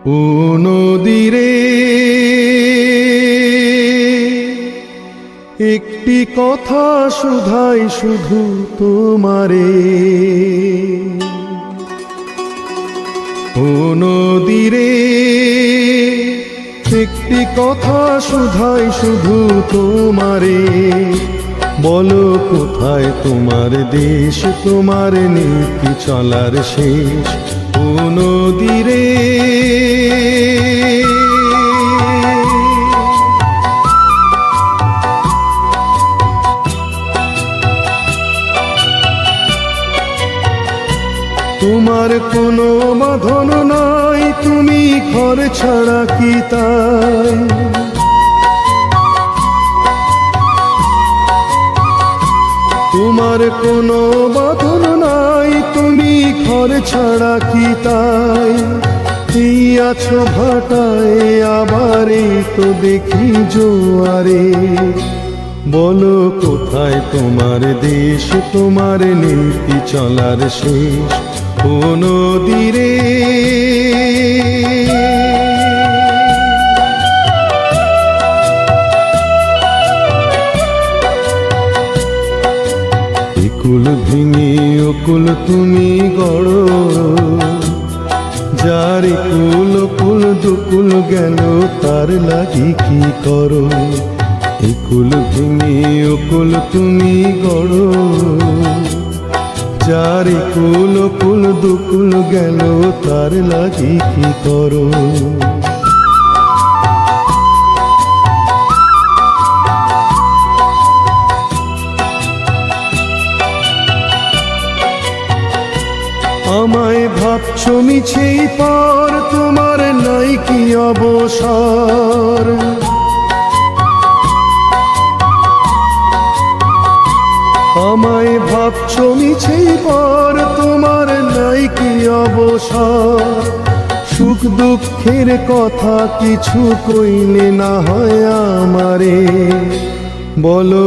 ও নদীরে একটি কথা শুধাই শুধু তোমারে। ও নদীরে একটি কথা শুধাই শুধু তোমারে। বলো কোথায় তোমার দেশ, তোমার নীতি চলার শেষ। ও নদীরে তোমার কোনো বাঁধন নাই, তুমি ঘর ছাড়া কি তাই? তোমার কোনো বাঁধন নাই, তুমি ঘর ছাড়া কি তাই? এই আছো ভাটায় আবার তো দেখি জোয়ারে। বলো কোথায় তোমার দেশ, তোমার নীতি চলার শেষ। ও নদীরে কুল ভেঙে অকুল তুমি গড়ো, যার কুল কুল দুকুল গেল তার লাগি কি করো? কুল ভেঙে অকুল তুমি গড়ো, যার কুল কুল দুকুল গেল তার লাগি কি করো? আমায় ভাবছো মিছেই পর, তোমার নাই কি অবসর? আমায় ভাবছো মিছেই পর, তোমার নাই কি অবসর? সুখ দুঃখের কথা কিছু কইলে না হয় আমারে। বলো